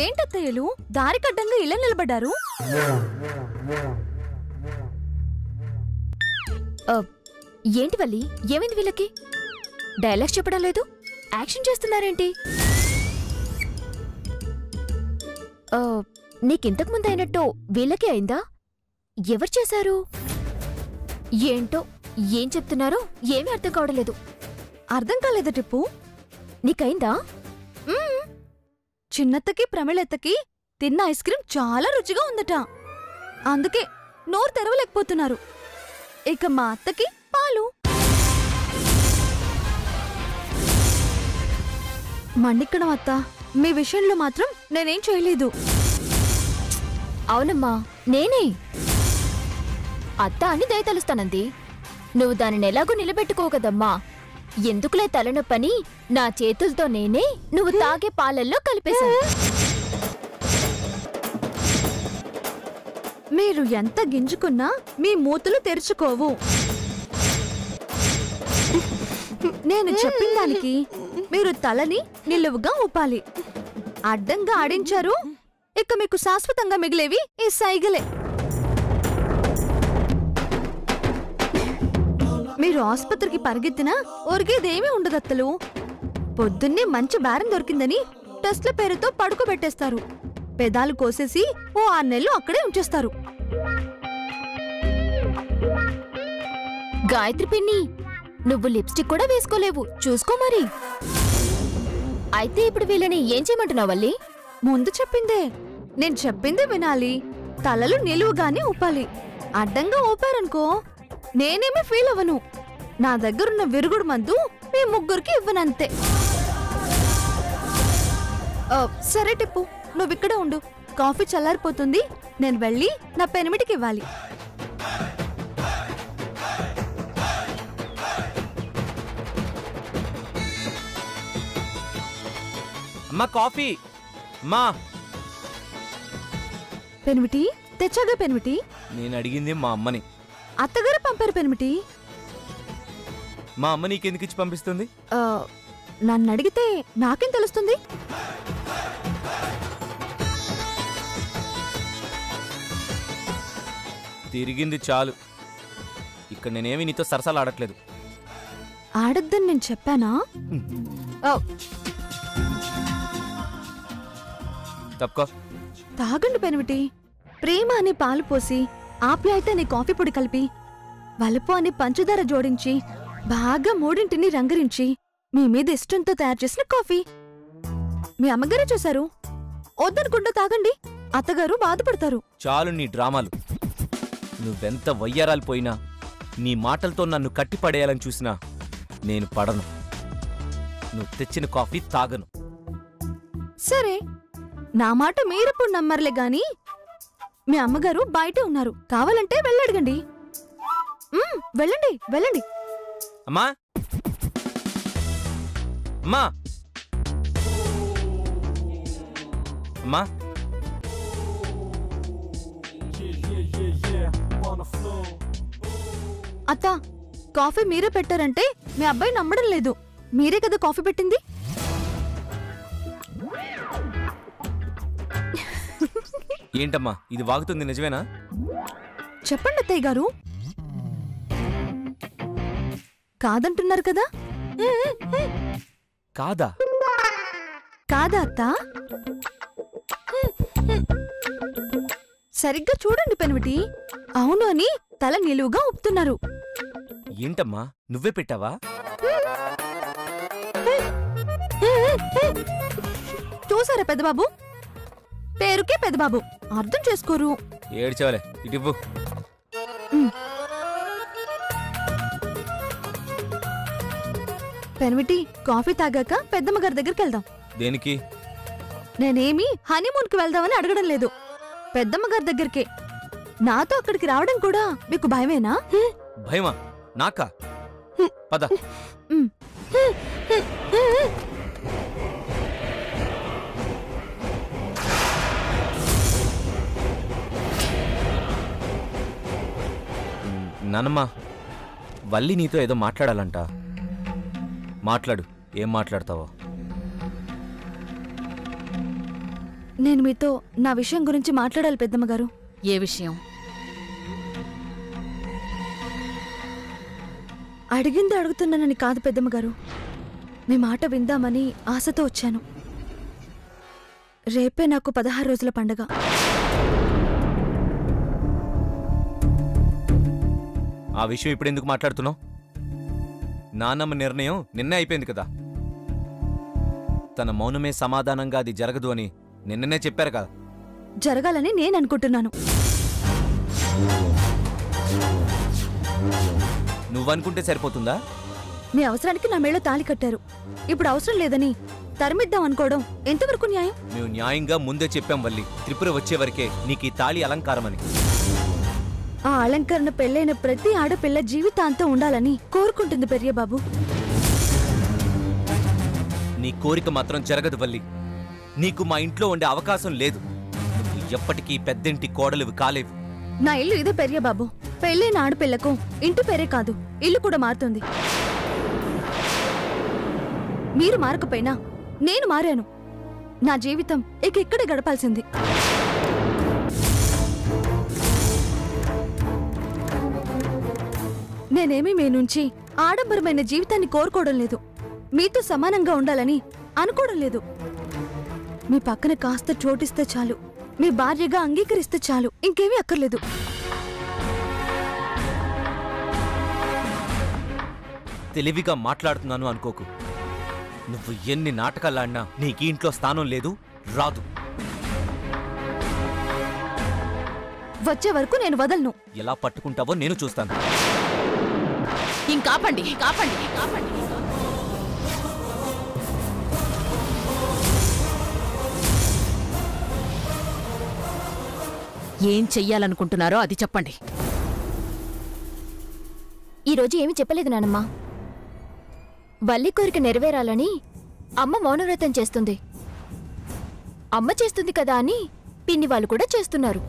ఏంటత్తయ్యలు దారికడ్డంగా ఇలా నిలబడ్డారు? ఏంటి వల్లి, ఏమైంది వీళ్ళకి? డైలాగ్స్ చెప్పడం లేదు, యాక్షన్ చేస్తున్నారేంటి? నీకింతకు ముందు అయినట్టు వీళ్ళకి అయిందా? ఎవరు చేశారు? ఏంటో ఏం చెప్తున్నారో ఏమీ అర్థం కావడం లేదు. అర్థం కాలేదా టిప్పు? నీకైందా? చిన్నత్తకి ప్రమిళత్తకి తిన్న ఐస్ క్రీం చాలా రుచిగా ఉందట, అందుకే నోరు తెరవలేకపోతున్నారు. ఇక మా అత్తకి పాలు. మండిక్కడం అత్త, మీ విషయంలో మాత్రం నేనేం చేయలేదు. అవునమ్మా, నేనే అత్త అని దయతలుస్తానంది. నువ్వు దానిని ఎలాగూ నిలబెట్టుకోగదమ్మా. ఎందుకులే తలనొప్పని నా చేతులతో నేనే నువ్వు తాగే పాలల్లో కలిపేశాను. మీరు ఎంత గింజుకున్నా మీ మూతులు తెరుచుకోవు. నేను చెప్పిన దానికి మీరు తలని నిలువుగా ఊపాలి. అడ్డంగా ఆడించారు, ఇక మీకు శాశ్వతంగా మిగిలేవి ఈ సైగలే. మీరు ఆసుపత్రికి పరిగెత్తినా ఒరిగేదేమీ ఉండదత్తలు. పొద్దున్నే మంచి బేరం దొరికిందని టెస్ట్ల పేరుతో పడుకోబెట్టేస్తారు. పెదాలు కోసేసి ఓ 6 నెలలు అక్కడే ఉంచేస్తారు. గాయత్రి పిన్ని, నువ్వు లిప్స్టిక్ కూడా వేసుకోలేవు, చూసుకో మరి. అయితే ఇప్పుడు వీళ్ళని ఏం చేయమంటున్నావు వల్లి? ముందు చెప్పిందే, నేను చెప్పిందే వినాలి. తలలు నిలువుగానే ఊపాలి. అడ్డంగా ఊపారనుకో నేనేమీ ఫీల్ అవ్వను. నా దగ్గరున్న విరుగుడు మందు మీ ముగ్గురికి ఇవ్వనంతే. సరే టిప్పు, నువ్విక్కడే ఉండు. కాఫీ చల్లారిపోతుంది, నేను వెళ్ళి నా పెనిమిటికి ఇవ్వాలి. అమ్మా కాఫీ. అమ్మా పెనిమిటి తెచ్చాగా? పెనిమిటి నేను అడిగింది మా అమ్మని. అత్తగారు పంపారు పెనిమిటి. మా అమ్మ నీకెందుకు ఇచ్చి పంపిస్తుంది? నన్ను అడిగితే నాకేం తెలుస్తుంది? తిరిగింది చాలు. ఇక్కడ నేనేమి నీతో సరసాలు ఆడట్లేదు. ఆడొద్దని నేను చెప్పానా? తప్పుకో. తాగండి పెనిమిటి. ప్రేమ అనే పాలు పోసి, ఆప్యాయత అనే కాఫీ పొడి కలిపి, వలుపు అనే పంచదార జోడించి, బాగా మూడింటిని రంగరించి మీ మీద ఇష్టంతో తయారు చేసిన కాఫీ. మీ అమ్మగారే చూశారు. వద్దనుకుంటూ తాగండి, అత్తగారు బాధపడతారు. చాలు నీ డ్రామాలు. నువ్వెంత వయ్యారాలు పోయినా, నీ మాటలతో నన్ను కట్టిపడేయాలని చూసినా నేను పడను. నువ్వు తెచ్చిన కాఫీ తాగను. సరే, నా మాట మీరెప్పుడు నమ్మర్లే గాని మీ అమ్మగారు బయటే ఉన్నారు, కావాలంటే వెళ్ళడగండి. వెళ్ళండి వెళ్ళండి. అమ్మా అమ్మా అమ్మా అత్త, కాఫీ మీరే పెట్టారంటే మీ అబ్బాయి నమ్మడం లేదు. మీరే కదా కాఫీ పెట్టింది. ఏంటమ్మా ఇది వాగుతుంది, నిజమేనా? చెప్పండి అత్తయ్య గారు. కాదంటున్నారు కదా? కాదా? కాదా అత్త? సరిగ్గా చూడండి పెనిమిటి. అవును అని తల నిలువుగా ఊపుతున్నారు. ఏంటమ్మా నువ్వే పెట్టావా? చూసారా పెద్దబాబు, పేరుకే పెద్దబాబు, అర్థం చేసుకోరు. ఏడ్చేవాలే, ఇటివ్వు. పెనిమిటి, కాఫీ తాగాక పెద్దమ్మ గారి దగ్గరికి వెళ్దాం. దేనికి? నేనేమి హనీమూన్కి వెళ్దామని అడగడం లేదు, పెద్దమ్మ గారి దగ్గరికే. నాతో అక్కడికి రావడం కూడా మీకు భయమేనా? భయమా? నాకా? పద. నానమ్మా, వల్లి నీతో ఏదో మాట్లాడాలంట. మాట్లాడు, ఏం మాట్లాడతావో. నేను మీతో నా విషయం గురించి మాట్లాడాలి పెద్దమ్మగారు. ఏ విషయం? అడిగింది అడుగుతున్నానని కాదు పెద్దమ్మగారు, మీ మాట విందామని ఆశతో వచ్చాను. రేపే నాకు 16 రోజుల పండగ. ఆ విషయం ఇప్పుడు ఎందుకు మాట్లాడుతున్నావు? నాన్నమ్మ నిర్ణయం నిన్నే అయిపోయింది కదా. తన మౌనమే సమాధానంగా అది జరగదు అని నిన్ననే చెప్పారు కదా. జరగాలని నేను అనుకుంటున్నాను. నువ్వనుకుంటే సరిపోతుందా? మీ అవసరానికి నా మేళ తాళి కట్టారు. ఇప్పుడు అవసరం లేదని తరిమిద్దాం అనుకోవడం ఎంతవరకు న్యాయం? మేము న్యాయంగా ముందే చెప్పాం వల్లి, త్రిపుర వచ్చే వరకే నీకు ఈ తాళి అలంకారమని. ఆ అలంకరణ పెళ్ళైన ప్రతి ఆడపిల్ల జీవితాంతం ఉండాలని కోరుకుంటుంది పెరియబాబు. నీ కోరిక మాత్రం జరగదు వల్లి. నీకు మా ఇంట్లో ఉండే అవకాశం లేదు. నువ్వు ఎప్పటికీ పెద్దింటి కోడలివి కాలేవు. నా ఇల్లు ఇదే పెరియబాబు. పెళ్ళైన ఆడపిల్లకు ఇంటి పేరే కాదు, ఇల్లు కూడా మారుతుంది. మీరు మారకపోయినా నేను మారాను. నా జీవితం ఇక ఇక్కడే గడపాల్సింది. నేనేమీ మీ నుంచి ఆడంబరమైన జీవితాన్ని కోరుకోవడం లేదు. మీతో సమానంగా ఉండాలని అనుకోవడం లేదు. మీ పక్కన కాస్త చోటిస్తే చాలు, మీ భార్యగా అంగీకరిస్తే చాలు, ఇంకేమీ అక్కర్లేదు. తెలివిగా మాట్లాడుతున్నాను అనుకోకు. నువ్వు ఎన్ని నాటకాలాడినా నీకు ఇంట్లో స్థానం లేదు, రాదు. వచ్చే వరకు నేను వదలను. ఎలా పట్టుకుంటావో నేను చూస్తాను. ఇంకాపండి, కాపండి, కాపండి. ఏం చెయ్యాలనుకుంటున్నారో అది చెప్పండి. ఈరోజు ఏమీ చెప్పలేదు నానమ్మ. వల్లి కోరిక నెరవేరాలని అమ్మ మౌనవ్రతం చేస్తుంది. అమ్మ చేస్తుంది కదా అని పిన్ని వాళ్ళు కూడా చేస్తున్నారు.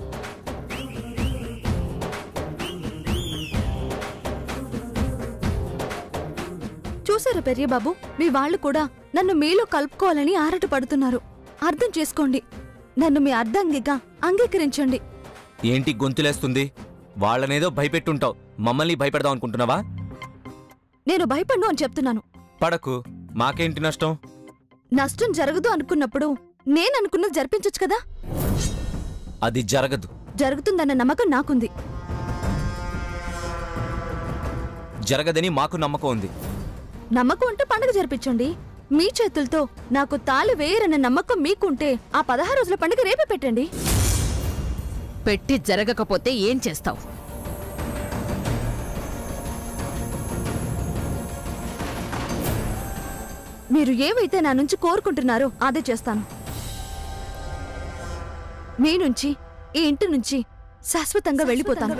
చూసారా పెరియబాబు, మీ వాళ్ళు కూడా నన్ను మీలో కలుపుకోవాలని ఆరాట పడుతున్నారు. అర్థం చేసుకోండి. నన్ను మీ అర్ధాంగిగా అంగీకరించండి. ఏంటి గొంతులేస్తుంది? వాళ్ళనేదో భయపెట్టుంటావు, మమ్మల్ని భయపెడదాం అనుకుంటున్నావా? నేను భయపడ్ను అని చెప్తున్నాను. పడకు, మాకేంటి నష్టం? నష్టం జరగదు అనుకున్నప్పుడు నేననుకున్నది జరిపించొచ్చు కదా. అది జరగదు. జరుగుతుందన్న నమ్మకం నాకుంది. జరగదని మాకు నమ్మకం ఉంది. నమ్మకం ఉంటే పండుగ జరిపించండి. మీ చేతులతో నాకు తాళి వేయరన్న నమ్మకం మీకుంటే ఆ 16 రోజుల పండుగ రేపే పెట్టండి. పెట్టి జరగకపోతే ఏం చేస్తావు? మీరు ఏవైతే నా నుంచి కోరుకుంటున్నారో అదే చేస్తాను. మీ నుంచి, ఈ ఇంటి నుంచి శాశ్వతంగా వెళ్ళిపోతాను.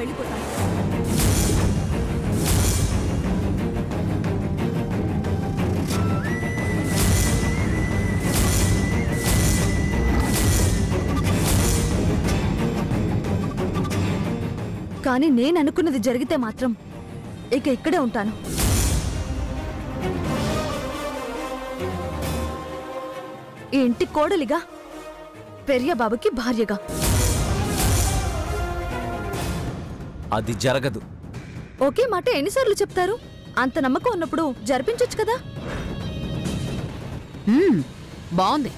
కానీ నేను అనుకున్నది జరిగితే మాత్రం ఇక ఇక్కడే ఉంటాను. ఈ ఇంటి కోడలిగా, పెరియబాబుకి భార్యగా. అది జరగదు. ఒకే మాట ఎన్నిసార్లు చెప్తారు? అంత నమ్మకం ఉన్నప్పుడు జరిపించొచ్చు కదా. బాగుంది.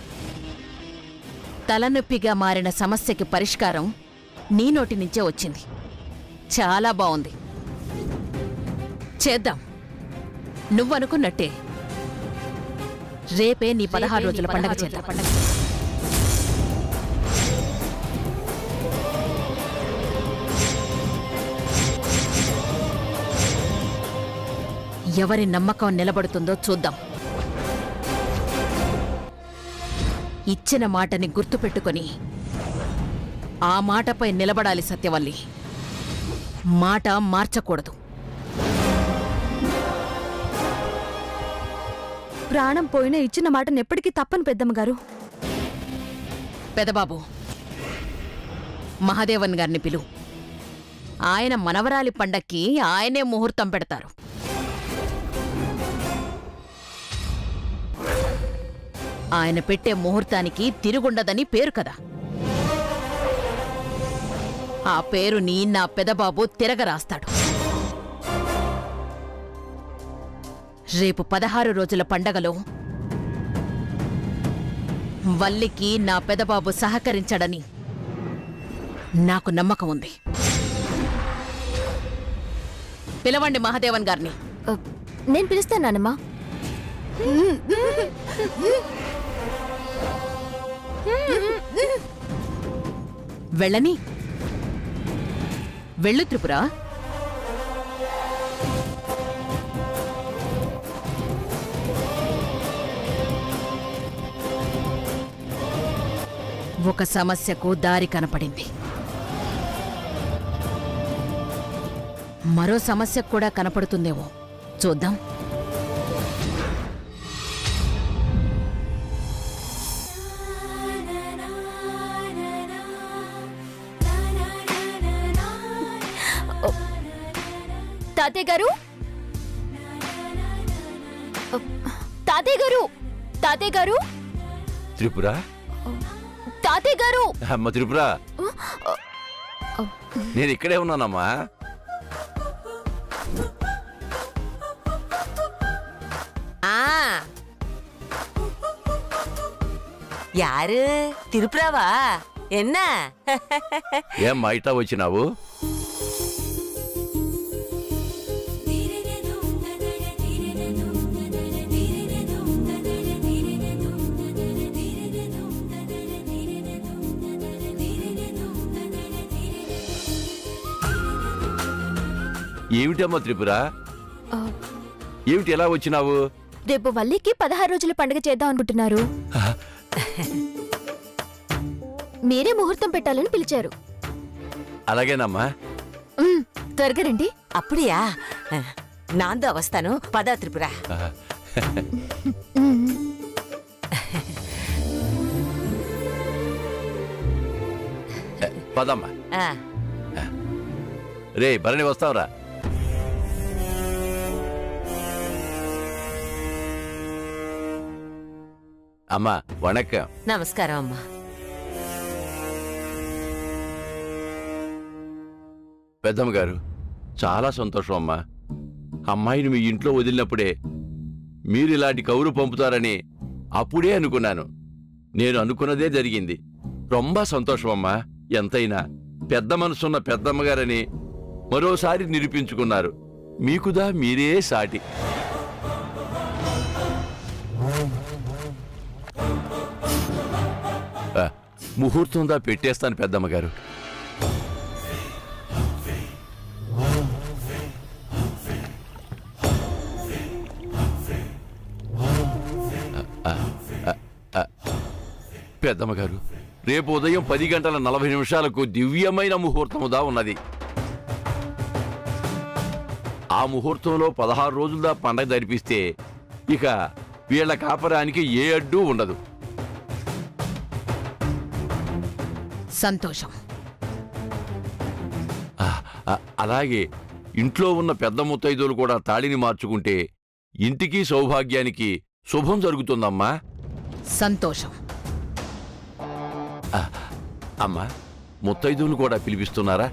తలనొప్పిగా మారిన సమస్యకి పరిష్కారం నీ నోటి నుంచే వచ్చింది. చాలా బాగుంది. చేద్దాం. నువ్వనుకున్నట్టే రేపే నీ 16 రోజుల పండగ చేద్దాం. ఎవరి నమ్మకం నిలబడుతుందో చూద్దాం. ఇచ్చిన మాటని గుర్తుపెట్టుకొని ఆ మాటపై నిలబడాలి సత్యవల్లి. మాట మార్చకూడదు. ప్రాణం పోయినా ఇచ్చిన మాటను ఎప్పటికీ తప్పను పెద్దమ్మగారు. పెదబాబు, మహాదేవన్ గారిని పిలు. ఆయన మనవరాలి పండక్కి ఆయనే ముహూర్తం పెడతారు. ఆయన పెట్టే ముహూర్తానికి తిరుగుండదని పేరు కదా. ఆ పేరుని నా పెదబాబు తిరగరాస్తాడు. రేపు 16 రోజుల పండగలో వల్లికి నా పెదబాబు సహకరించడని నాకు నమ్మకం ఉంది. పిలవండి మహాదేవన్ గారిని. నేను పిలుస్తానమ్మా. వెళ్ళని. వెళ్ళు త్రిపుర. ఒక సమస్యకు దారి కనపడింది. మరో సమస్యకు కూడా కనపడుతుందేమో చూద్దాం. తాతయ్య గారు, తాతయ్య గారు, తాతయ్య గారు, త్రిపుర, తాతయ్య గారు. అమ్మ త్రిపుర, నేను ఇక్కడే ఉన్నానమ్మా. యారు తిరుపురావా? ఎన్నా ఏమ్మా ఇట్టా వచ్చినావు? ఏమిటమ్మా త్రిపుర, ఏమిటి ఎలా వచ్చినావు? రేపు వల్లికి 16 రోజుల పండుగ చేద్దాం అనుకుంటున్నారు. మీరే ముహూర్తం పెట్టాలని పిలిచారు. అలాగేనమ్మా. త్వరగా రండి. అప్పుడియా? నాందో వస్తాను, పదా త్రిపుర. పదమ్మా. రే భరణి వస్తావురా. అమ్మా వణక్కం. నమస్కారం అమ్మా. పెద్దమ్మ గారు, చాలా సంతోషం అమ్మా. అమ్మాయిని మీ ఇంట్లో వదిలినప్పుడే మీరు ఇలాంటి కౌరు పంపుతారని అప్పుడే అనుకున్నాను. నేను అనుకున్నదే జరిగింది. రొంబ సంతోషం అమ్మా. ఎంతైనా పెద్ద మనసున్న పెద్దమ్మగారని మరోసారి నిరూపించుకున్నారు. మీకుదా మీరే సాటి. ముహూర్తందా పెట్టేస్తాను పెద్దమ్మగారు. పెద్దమ్మగారు, రేపు ఉదయం 10 గంటల 40 నిమిషాలకు దివ్యమైన ముహూర్తముదా ఉన్నది. ఆ ముహూర్తంలో 16 రోజులదా పండగ జరిపిస్తే ఇక వీళ్ల కాపరానికి ఏ అడ్డు ఉండదు. సంతోషం. అలాగే ఇంట్లో ఉన్న పెద్ద ముత్తైదులు కూడా తాళిని మార్చుకుంటే ఇంటికి సౌభాగ్యానికి శుభం జరుగుతుందమ్మా. సంతోషం. అమ్మా, ముత్తైదువులు కూడా పిలిపిస్తున్నారా?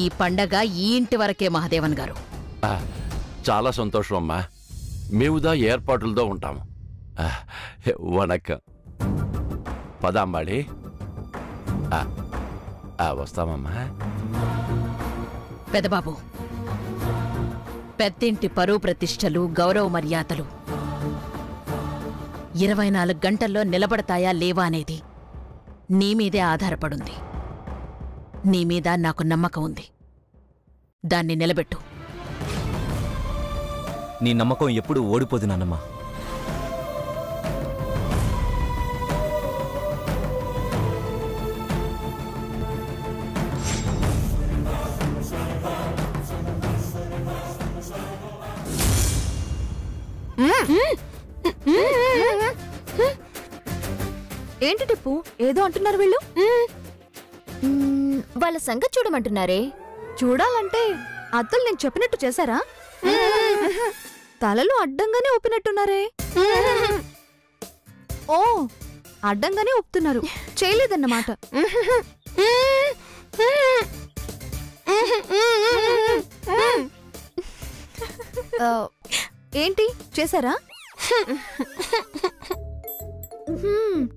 ఈ పండగ ఈ ఇంటి వరకే మహాదేవన్ గారు. చాలా సంతోషం అమ్మా. మేముదా ఏర్పాట్లతో ఉంటాము. వణక్కం. పదాంబాడి. వస్తామమ్మా. పెదబాబు, పెద్దింటి పరువు ప్రతిష్టలు, గౌరవ మర్యాదలు 24 గంటల్లో నిలబడతాయా లేవా అనేది నీ మీదే ఆధారపడుంది. నీ మీద నాకు నమ్మకం ఉంది. దాన్ని నిలబెట్టు. నీ నమ్మకం ఎప్పుడూ ఓడిపోదు నాన్నమ్మా. ఏంటి టిప్పు, ఏదో అంటున్నారు వీళ్ళు? వాళ్ళ సంగతి చూడమంటున్నారే. చూడాలంటే అత్తలు నేను చెప్పినట్టు చేశారా? తలలు అడ్డంగానే ఊపినట్టున్నారే. ఓ, అడ్డంగానే ఊపుతున్నారు, చేయలేదన్నమాట. ఏంటి చేశారా?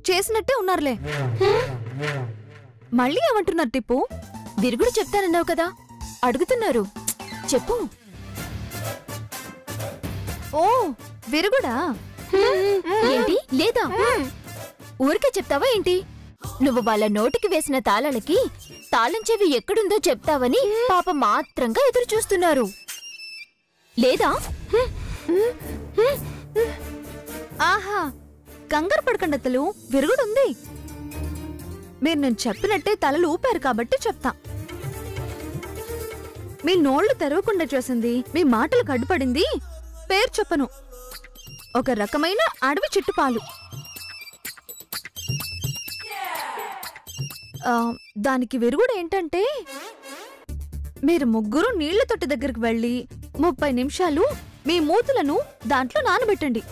చేసినట్టే ఉన్నారులే. మళ్ళీ ఏమంటున్నారు టిప్పు? విరుగుడు చెప్తానన్నావు కదా, అడుగుతున్నారు, చెప్పు. ఓ, విరుగుడా? ఏంటి లేదా? ఊరికే చెప్తావా ఏంటి? నువ్వు వాళ్ళ నోటికి వేసిన తాళాలకి తాళం చెవి ఎక్కడుందో చెప్తావని పాప మాత్రంగా ఎదురు చూస్తున్నారు లేదా? ఆహా, కంగారు పడకండి అత్తలు, విరుగుడుంది. మీరు నేను చెప్పినట్టే తలలు ఊపారు కాబట్టి చెప్తా. మీ నోళ్లు తెరవకుండా చేసింది, మీ మాటలకు అడ్డుపడింది, పేరు చెప్పను, ఒక రకమైన అడవి చిట్టుపాలు. దానికి విరుగుడు ఏంటంటే, మీరు ముగ్గురు నీళ్ల తొట్టి దగ్గరికి వెళ్ళి 30 నిమిషాలు మీ మూతులను దాంట్లో నానబెట్టండి.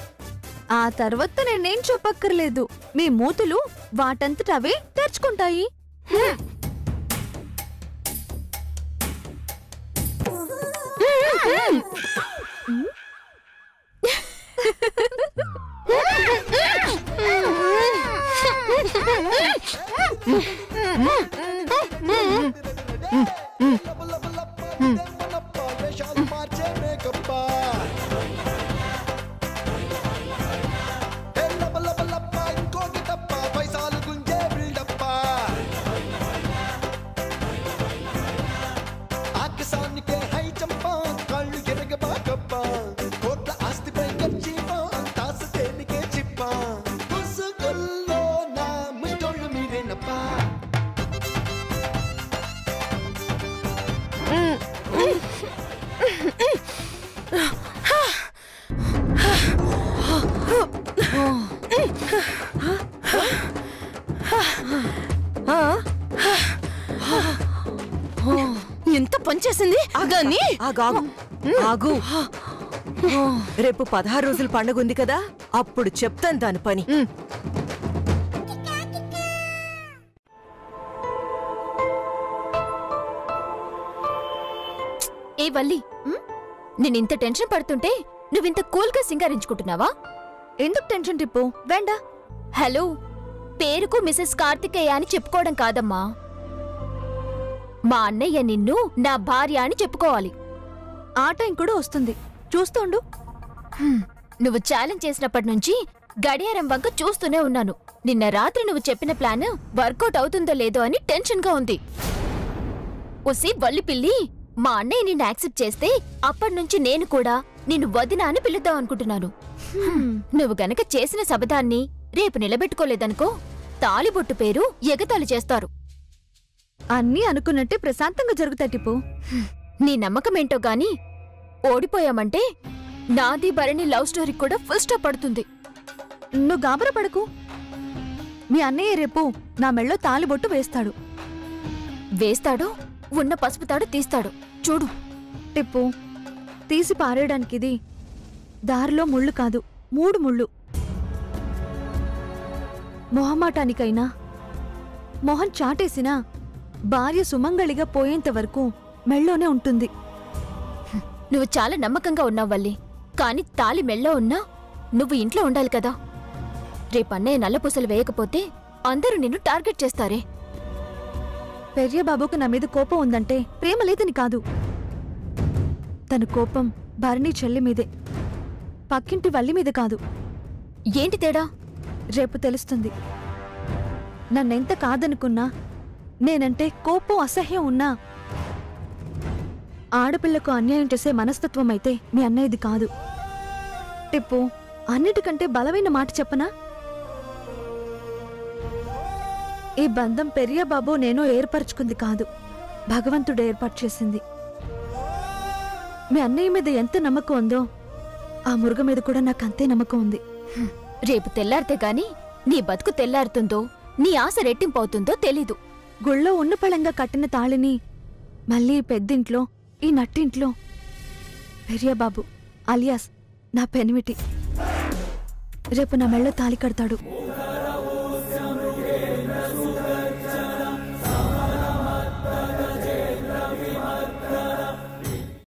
ఆ తర్వాత నేనేం చెప్పక్కర్లేదు, మీ మూతులు వాటంతట అవే తెరుచుకుంటాయి. ఎంత పనిచేసింది గాని? ఆగు, రేపు 16 రోజుల పండుగ ఉంది కదా, అప్పుడు చెప్తాను దాని పని. ఏ వల్లి, నేనింత టెన్షన్ పడుతుంటే నువ్వింత కూల్గా సింగారించుకుంటున్నావా? ఎందుకు టెన్షన్ టిప్పు? వేండా. హలో, పేరుకు మిసెస్ కార్తికేయ అని చెప్పుకోవడం కాదమ్మా, మా అన్నయ్య నిన్ను నా భార్య అని చెప్పుకోవాలి. ఆ టైం కూడా వస్తుంది, చూస్తుండు. నువ్వు ఛాలెంజ్ చేసినప్పటి నుంచి గడియారం వంక చూస్తూనే ఉన్నాను. నిన్న రాత్రి నువ్వు చెప్పిన ప్లాన్ వర్కౌట్ అవుతుందో లేదో అని టెన్షన్గా ఉంది. ఉసి వల్లి పిల్లి, మా అన్నయ్య నిన్ను యాక్సెప్ట్ చేస్తే అప్పటినుంచి నేను కూడా నిన్ను వదినా అని పిలుద్దాం అనుకుంటున్నాను. నువ్వు గనక చేసిన శబదాన్ని రేపు నిలబెట్టుకోలేదనుకో, తాలిబొట్టు పేరు ఎగతాళి చేస్తారు. అన్నీ అనుకున్నట్టే ప్రశాంతంగా జరుగుతాయి టిప్పు. నీ నమ్మకమేంటో గాని ఓడిపోయామంటే నాది భరణి లవ్ స్టోరీ కూడా ఫుల్ స్టాప్ పడుతుంది. నువ్వు గాబర పడకు. మీ అన్నయ్య రేపు నా మెళ్ళో తాలిబొట్టు వేస్తాడు. వేస్తాడు, ఉన్న పసుపు తాడు తీస్తాడు, చూడు. టిప్పు, తీసి పారేయడానికి ఇది దారిలో ముళ్ళు కాదు, 3 ముళ్ళు. మొహమాటానికైనా మొహం చాటేసినా భార్య సుమంగళిగా పోయేంత వరకు మెళ్ళోనే ఉంటుంది. నువ్వు చాలా నమ్మకంగా ఉన్నావు వల్లి, కాని తాలి మెళ్ళో ఉన్నా నువ్వు ఇంట్లో ఉండాలి కదా. రేపన్నయ్య నల్లపూసలు వేయకపోతే అందరూ నిన్ను టార్గెట్ చేస్తారే. పెరియబాబుకు నా మీద కోపం ఉందంటే ప్రేమ లేదని కాదు. తన కోపం భరణి చెల్లి మీదే, పక్కింటి వల్లి మీద కాదు. ఏంటి తేడా? రేపు తెలుస్తుంది. నన్నెంత కాదనుకున్నా, నేనంటే కోపం అసహ్యం ఉన్నా, ఆడపిల్లకు అన్యాయం చేసే మనస్తత్వం అయితే మీ అన్నయ్యది కాదు. టిప్పు, అన్నిటికంటే బలమైన మాట చెప్పనా? ఈ బంధం పెరియబాబు నేను ఏర్పరచుకుంది కాదు, భగవంతుడు ఏర్పాటు చేసింది. మీ అన్నయ్య మీద ఎంత నమ్మకం ఉందో ఆ మురుగ మీద కూడా నాకు అంతే నమ్మకం ఉంది. రేపు తెల్లారితే గాని నీ బతుకు తెల్లారుతుందో, నీ ఆశ రెట్టింపవుతుందో తెలీదు. గుళ్ళో ఉన్నపళంగా కట్టిన తాళిని మళ్ళీ పెద్దింట్లో, ఈ నట్టింట్లో పెరియబాబు అలియాస్ నా పెనిమిటి రేపు నా మెళ్ళో తాళి కడతాడు.